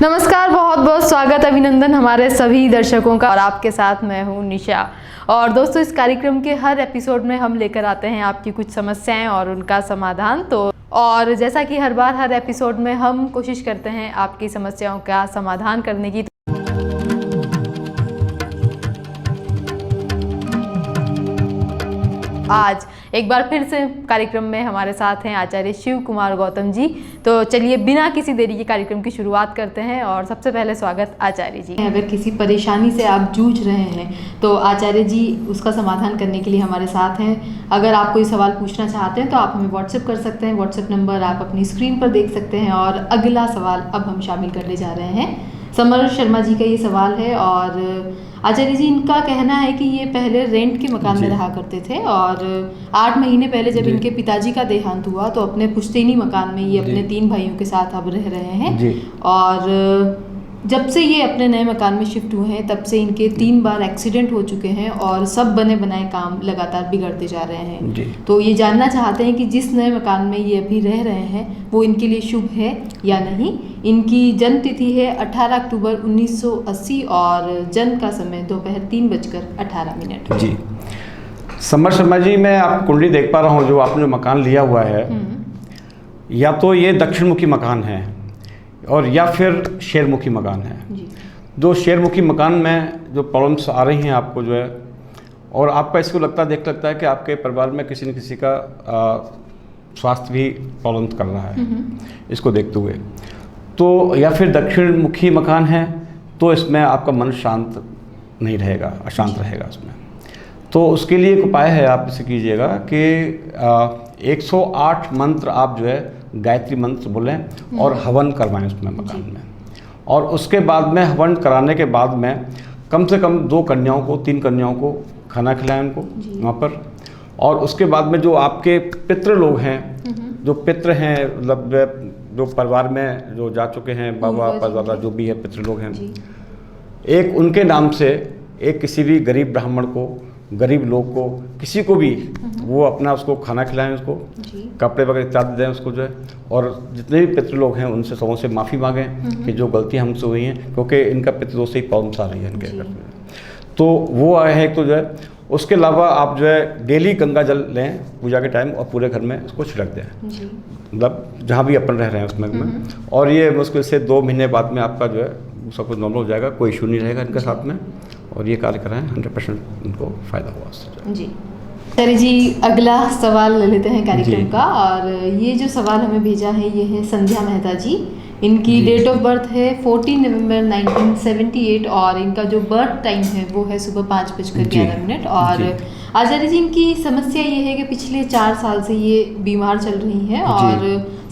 नमस्कार, बहुत बहुत स्वागत, अभिनंदन हमारे सभी दर्शकों का। और आपके साथ मैं हूँ निशा। और दोस्तों, इस कार्यक्रम के हर एपिसोड में हम लेकर आते हैं आपकी कुछ समस्याएं और उनका समाधान। और जैसा कि हर बार हर एपिसोड में हम कोशिश करते हैं आपकी समस्याओं का समाधान करने की। आज एक बार फिर से कार्यक्रम में हमारे साथ हैं आचार्य शिव कुमार गौतम जी। तो चलिए बिना किसी देरी के कार्यक्रम की शुरुआत करते हैं। और सबसे पहले स्वागत आचार्य जी। अगर किसी परेशानी से आप जूझ रहे हैं तो आचार्य जी उसका समाधान करने के लिए हमारे साथ हैं। अगर आप कोई सवाल पूछना चाहते हैं तो आप हमें व्हाट्सएप कर सकते हैं। व्हाट्सएप नंबर आप अपनी स्क्रीन पर देख सकते हैं। और अगला सवाल अब हम शामिल करने जा रहे हैं। समर शर्मा जी का ये सवाल है। और आचार्य जी, इनका कहना है कि ये पहले रेंट के मकान में रहा करते थे और 8 महीने पहले जब इनके पिताजी का देहांत हुआ तो अपने पुश्तैनी मकान में ये अपने 3 भाइयों के साथ अब रह रहे हैं। और जब से ये अपने नए मकान में शिफ्ट हुए हैं तब से इनके 3 बार एक्सीडेंट हो चुके हैं और सब बने बनाए काम लगातार बिगड़ते जा रहे हैं। तो ये जानना चाहते हैं कि जिस नए मकान में ये अभी रह रहे हैं वो इनके लिए शुभ है या नहीं। इनकी जन्म तिथि है 18 अक्टूबर 1980 और जन्म का समय दोपहर 3:18। जी, समर शर्मा जी, मैं आप कुंडली देख पा रहा हूँ। जो आपने जो मकान लिया हुआ है, या तो ये दक्षिण मुखी मकान है और या फिर शेरमुखी मकान है। जो शेरमुखी मकान में जो प्रॉब्लम्स आ रही हैं आपको जो है, और आपका इसको लगता है कि आपके परिवार में किसी न किसी का स्वास्थ्य भी प्रॉब्लम कर रहा है इसको देखते हुए। तो या फिर दक्षिण मुखी मकान है तो इसमें आपका मन शांत नहीं रहेगा, अशांत रहेगा इसमें। तो उसके लिए एक उपाय है, आप इसे कीजिएगा कि 108 मंत्र आप जो है गायत्री मंत्र बोलें और हवन करवाएं उसमें मकान में। और उसके बाद में हवन कराने के बाद में कम से कम 2 कन्याओं को 3 कन्याओं को खाना खिलाएं उनको वहाँ पर। और उसके बाद में जो आपके पितृ लोग हैं, जो पितृ हैं, मतलब जो परिवार में जो जा चुके हैं, बाबा परदादा जो भी है पितृ लोग हैं, एक उनके नाम से एक किसी भी गरीब ब्राह्मण को, गरीब लोग को, किसी को भी वो अपना उसको खाना खिलाएं, उसको कपड़े वगैरह इत्यादि दें उसको जो है। और जितने भी पितृ लोग हैं उनसे सबों से माफ़ी मांगें कि जो गलतियां हमसे हुई हैं, क्योंकि इनका पितृदोष से ही प्रॉब्लम्स आ रही है इनके घर में। तो वो आए हैं तो जो है। उसके अलावा आप जो है डेली गंगा जल लें पूजा के टाइम और पूरे घर में उसको छिड़क दें, मतलब जहाँ भी अपन रह रहे हैं उसमें। और ये मुश्किल से 2 महीने बाद में आपका जो है सब कुछ नॉर्मल हो जाएगा, कोई इशू नहीं रहेगा इनके साथ में। और ये कार्य कराएं, 100% उनको फ़ायदा हुआ उससे जी। सर जी, अगला सवाल ले लेते हैं कार्यक्रम का। और ये जो सवाल हमें भेजा है ये है संध्या मेहता जी। इनकी डेट ऑफ बर्थ है 14 नवंबर 1978 और इनका जो बर्थ टाइम है वो है सुबह 5:11। और आचार्य जी, इनकी समस्या ये है कि पिछले 4 साल से ये बीमार चल रही हैं और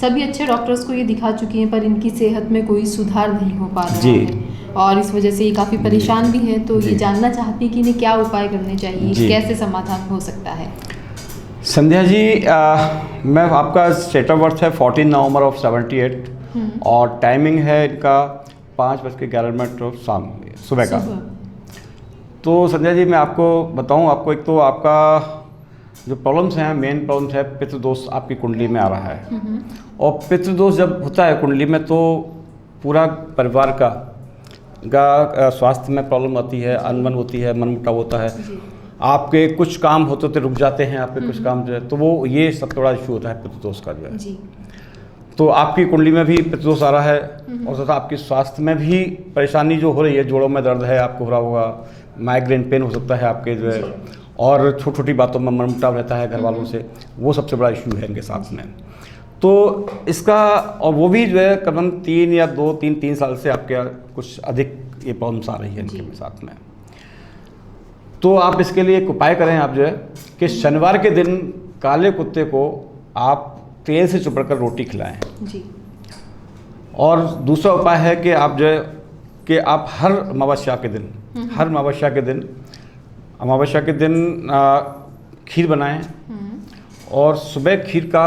सभी अच्छे डॉक्टर्स को ये दिखा चुकी हैं पर इनकी सेहत में कोई सुधार नहीं हो पा रहा है और इस वजह से ये काफ़ी परेशान भी हैं। तो ये जानना चाहती हैं कि इन्हें क्या उपाय करने चाहिए, कैसे समाधान हो सकता है। संध्या जी, मैं आपका डेट ऑफ बर्थ है 14 नवंबर ऑफ 78 और टाइमिंग है इनका 5:11 शाम सुबह का। तो संध्या जी, मैं आपको बताऊं, आपको एक तो आपका जो प्रॉब्लम्स हैं, मेन प्रॉब्लम्स है पितृदोष आपकी कुंडली में आ रहा है। और पितृदोष जब होता है कुंडली में तो पूरा परिवार का स्वास्थ्य में प्रॉब्लम आती है, अनबन होती है, मनमुटाव होता है। आपके कुछ काम होते रुक जाते हैं, आपके कुछ काम जो है, तो वो ये सबसे बड़ा इशू होता है पितृदोष का जो है। तो आपकी कुंडली में भी पितृदोष आ रहा है और तथा आपकी स्वास्थ्य में भी परेशानी जो हो रही है, जोड़ों में दर्द है आपको हो रहा होगा, माइग्रेन पेन हो सकता है आपके जो है, और छोटी छोटी बातों में मनमुटाव रहता है घर वालों से, वो सबसे बड़ा इशू है इनके साथ में। तो इसका, और वो भी जो है करीबन 3 साल से आपके कुछ अधिक ये प्रॉब्लम्स आ रही है इनके साथ में। तो आप इसके लिए एक उपाय करें, आप जो है कि शनिवार के दिन काले कुत्ते को आप तेल से चुपड़कर रोटी खिलाएं जी। और दूसरा उपाय है कि आप जो है कि आप हर अमावस्या के दिन खीर बनाएं और सुबह खीर का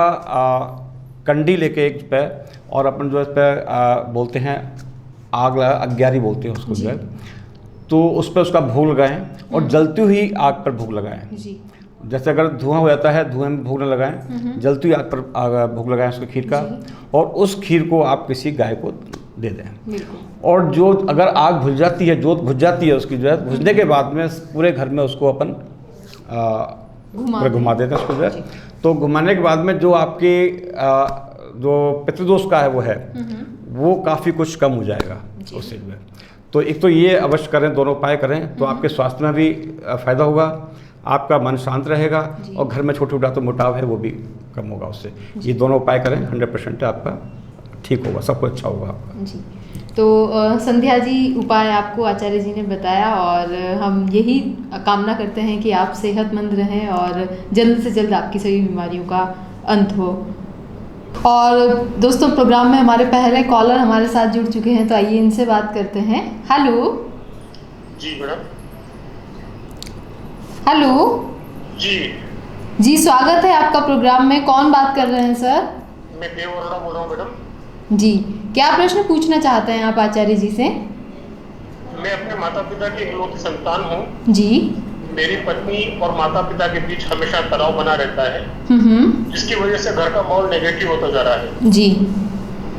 कंडी लेके एक पे, और अपन जो इस पे बोलते हैं अग्यारी बोलते हैं उसको जो है, तो उस पर उसका भोग लगाएं और जलती हुई आग पर भोग लगाएं जी। जैसे अगर धुआं हो जाता है, धुएं में भोग न लगाएं, जलती हुई आग पर भोग लगाएं उसके खीर का। और उस खीर को आप किसी गाय को दे दें। बिल्कुल। और जो अगर आग बुझ जाती है, जोत बुझ जाती है उसकी, जो है बुझने के बाद में पूरे घर में उसको अपन घुमा देते हैं उसको जो है। तो घुमाने के बाद में जो आपकी जो पितृदोष का है वो काफ़ी कुछ कम हो जाएगा उससे जो है। तो एक तो ये अवश्य करें, दोनों उपाय करें तो आपके स्वास्थ्य में भी फायदा होगा, आपका मन शांत रहेगा और घर में छोटा छोटा तो मोटाव है वो भी कम होगा उससे। ये दोनों उपाय करें, 100% आपका ठीक होगा, सब कुछ अच्छा होगा आपका जी। तो संध्या जी उपाय आपको आचार्य जी ने बताया और हम यही कामना करते हैं कि आप सेहतमंद रहें और जल्द से जल्द आपकी सभी बीमारियों का अंत हो। और दोस्तों प्रोग्राम में हमारे पहले कॉलर हमारे साथ जुड़ चुके हैं, तो आइए इनसे बात करते हैं। हेलो जी मैडम। हेलो जी स्वागत है आपका प्रोग्राम में। कौन बात कर रहे हैं सर? मैं देव अरोड़ा बोल रहा हूँ मैडम। जी, क्या प्रश्न पूछना चाहते हैं आप आचार्य जी से? मैं अपने माता पिता की इकलौती संतान हूँ। जी। मेरी पत्नी और माता पिता के बीच हमेशा तनाव बना रहता है, जिसकी वजह से घर का माहौल नेगेटिव होता जा रहा है। जी।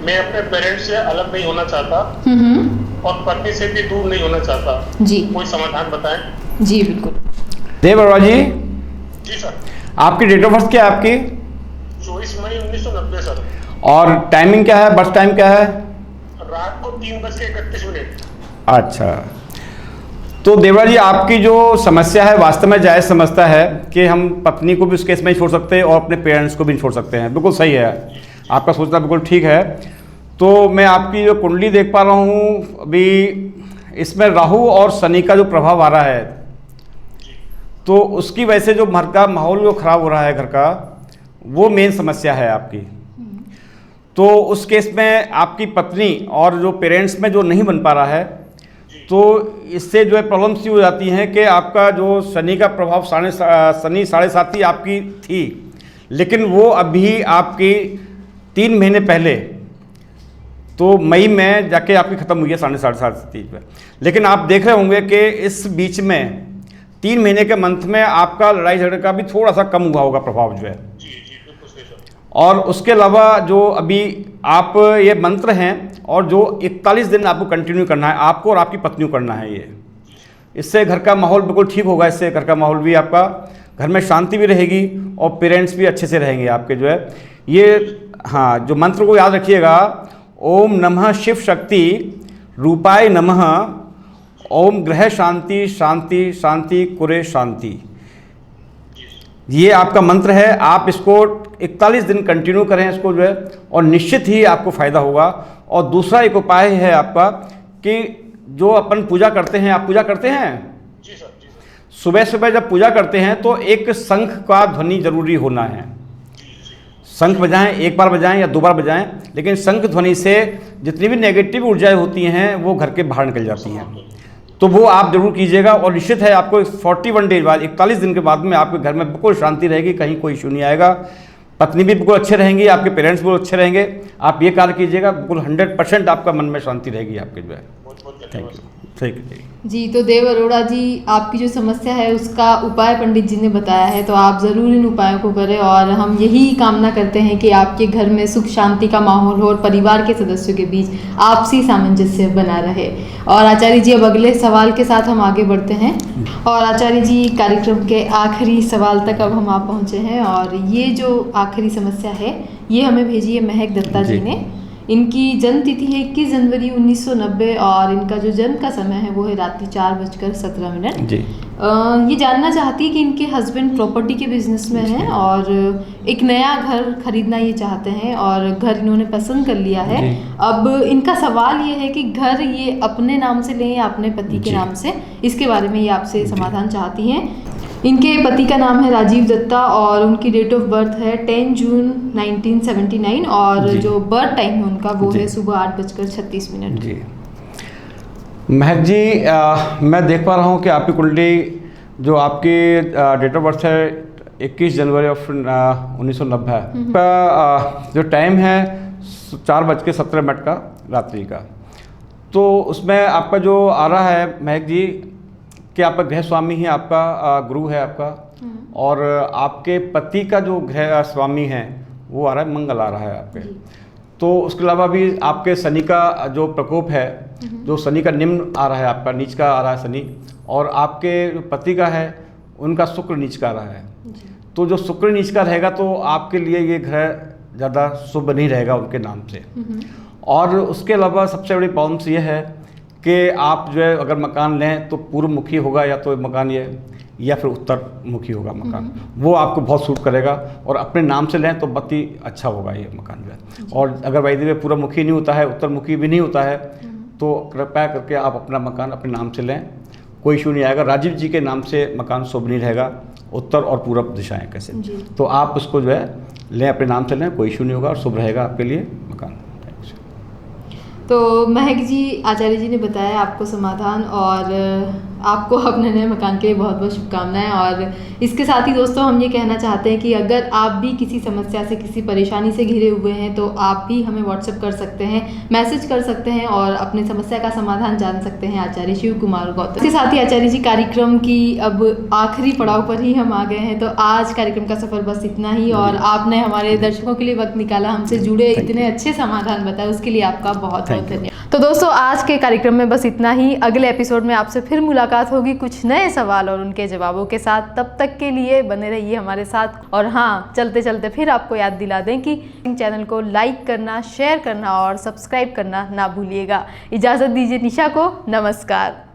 मैं अपने पेरेंट्स से अलग नहीं होना चाहता और पत्नी से भी दूर नहीं होना चाहता। जी। कोई समाधान बताएं। जी बिल्कुल। देव अरोड़ा जी। जी सर। आपकी डेट ऑफ बर्थ क्या है आपकी? 24 मई 1990 सर। और टाइमिंग क्या है, बर्थ टाइम क्या है? रात को 3:31। अच्छा, तो देवरा जी आपकी जो समस्या है वास्तव में जायज़ समझता है कि हम पत्नी को भी उस केस में ही छोड़ सकते हैं और अपने पेरेंट्स को भी छोड़ सकते हैं। बिल्कुल सही है, आपका सोचना बिल्कुल ठीक है। तो मैं आपकी जो कुंडली देख पा रहा हूँ अभी, इसमें राहु और शनि का जो प्रभाव आ रहा है, तो उसकी वजह से जो घर का माहौल जो खराब हो रहा है घर का, वो मेन समस्या है आपकी। तो उस केस में आपकी पत्नी और जो पेरेंट्स में जो नहीं बन पा रहा है, तो इससे जो है प्रॉब्लम्स ये हो जाती हैं कि आपका जो शनि का प्रभाव शनि 7.5 आपकी थी, लेकिन वो अभी आपकी 3 महीने पहले तो मई में जाके आपकी ख़त्म हुई है 7.5 में। लेकिन आप देख रहे होंगे कि इस बीच में 3 महीने के मंथ में आपका लड़ाई झगड़े का भी थोड़ा सा कम हुआ होगा प्रभाव जो है। और उसके अलावा जो अभी आप ये मंत्र हैं और जो 41 दिन आपको कंटिन्यू करना है, आपको और आपकी पत्नी को करना है ये। इससे घर का माहौल बिल्कुल ठीक होगा, इससे घर का माहौल भी आपका, घर में शांति भी रहेगी और पेरेंट्स भी अच्छे से रहेंगे आपके जो है ये। हाँ, जो मंत्र को याद रखिएगा, ओम नमः शिव शक्ति रूपाय नमः, ओम ग्रह शांति शांति शांति कुरे शांति, ये आपका मंत्र है। आप इसको 41 दिन कंटिन्यू करें इसको जो है, और निश्चित ही आपको फ़ायदा होगा। और दूसरा एक उपाय है आपका कि जो अपन पूजा करते हैं, आप पूजा करते हैं? जी सर। जी सर। सुबह सुबह जब पूजा करते हैं तो एक शंख का ध्वनि जरूरी होना है। शंख बजाएं, एक बार बजाएं या 2 बार बजाएं, लेकिन शंख ध्वनि से जितनी भी नेगेटिव ऊर्जाएं होती हैं वो घर के बाहर निकल जाती हैं। तो वो आप जरूर कीजिएगा और निश्चित है आपको 41 डेज बाद, 41 दिन के बाद में आपके घर में बिल्कुल शांति रहेगी, कहीं कोई इशू नहीं आएगा। पत्नी भी बिल्कुल अच्छे रहेंगी, आपके पेरेंट्स भी अच्छे रहेंगे। आप ये कार्य कीजिएगा, बिल्कुल 100% आपका मन में शांति रहेगी आपके जो है। Thank you. ठीक है जी। तो देव अरोड़ा जी, आपकी जो समस्या है उसका उपाय पंडित जी ने बताया है, तो आप ज़रूर इन उपायों को करें और हम यही कामना करते हैं कि आपके घर में सुख शांति का माहौल हो और परिवार के सदस्यों के बीच आपसी सामंजस्य बना रहे। और आचार्य जी, अब अगले सवाल के साथ हम आगे बढ़ते हैं। और आचार्य जी, कार्यक्रम के आखिरी सवाल तक अब हम आप पहुँचे हैं और ये जो आखिरी समस्या है ये हमें भेजी है महक दत्ता जी ने। इनकी जन्म तिथि है 21 जनवरी 1990 और इनका जो जन्म का समय है वो है रात्रि 4:17 जी। ये जानना चाहती है कि इनके हस्बैंड प्रॉपर्टी के बिजनेस में हैं और एक नया घर खरीदना ये चाहते हैं और घर इन्होंने पसंद कर लिया है। अब इनका सवाल ये है कि घर ये अपने नाम से लें या अपने पति के नाम से, इसके बारे में ये आपसे समाधान चाहती हैं। इनके पति का नाम है राजीव दत्ता और उनकी डेट ऑफ बर्थ है 10 जून 1979 और जो बर्थ टाइम है उनका वो है सुबह 8:36 जी। महक जी, मैं देख पा रहा हूँ कि आपकी कुंडली जो आपकी डेट ऑफ बर्थ है 21 जनवरी 1990 है। का जो टाइम है 4:17 का रात्रि का। तो उसमें आपका जो आ रहा है महक जी कि आपका गृह स्वामी ही आपका गुरु है आपका, और आपके पति का जो गृह स्वामी है वो आ रहा है मंगल आ रहा है आपके। तो उसके अलावा भी आपके शनि का जो प्रकोप है, जो शनि का निम्न आ रहा है, आपका नीच का आ रहा है शनि, और आपके जो पति का है उनका शुक्र नीच का आ रहा है। तो जो शुक्र नीच का रहेगा तो आपके लिए ये ग्रह ज़्यादा शुभ नहीं रहेगा उनके नाम से। और उसके अलावा सबसे बड़ी प्रॉब्लम्स ये है कि आप जो है अगर मकान लें तो पूर्व मुखी होगा या तो मकान ये, या फिर उत्तर मुखी होगा मकान, वो आपको बहुत सूट करेगा। और अपने नाम से लें तो बहुत ही अच्छा होगा ये मकान जो है। और अगर वैदिक में पूर्व मुखी नहीं होता है, उत्तर मुखी भी नहीं होता है, तो कृपया करके आप अपना मकान अपने नाम से लें, कोई इशू नहीं आएगा। राजीव जी के नाम से मकान शुभ नहीं रहेगा, उत्तर और पूर्व दिशाएं कैसे, तो आप उसको जो है लें, अपने नाम से लें, कोई इशू नहीं होगा और शुभ रहेगा आपके लिए मकान। तो महक जी, आचार्य जी ने बताया आपको समाधान, और आपको अपने नए मकान के लिए बहुत बहुत शुभकामनाएं। और इसके साथ ही दोस्तों हम ये कहना चाहते हैं कि अगर आप भी किसी समस्या से, किसी परेशानी से घिरे हुए हैं तो आप भी हमें व्हाट्सएप कर सकते हैं, मैसेज कर सकते हैं और अपनी समस्या का समाधान जान सकते हैं आचार्य शिव कुमार गौतम। इसके साथ ही आचार्य जी, कार्यक्रम की अब आखिरी पड़ाव पर ही हम आ गए हैं, तो आज कार्यक्रम का सफर बस इतना ही। और आपने हमारे दर्शकों के लिए वक्त निकाला, हमसे जुड़े, इतने अच्छे समाधान बताए, उसके लिए आपका बहुत बहुत धन्यवाद। तो दोस्तों आज के कार्यक्रम में बस इतना ही। अगले एपिसोड में आपसे फिर मुलाकात होगी कुछ नए सवाल और उनके जवाबों के साथ। तब तक के लिए बने रहिए हमारे साथ। और हाँ, चलते चलते फिर आपको याद दिला दें कि चैनल को लाइक करना, शेयर करना और सब्सक्राइब करना ना भूलिएगा। इजाज़त दीजिए निशा को, नमस्कार।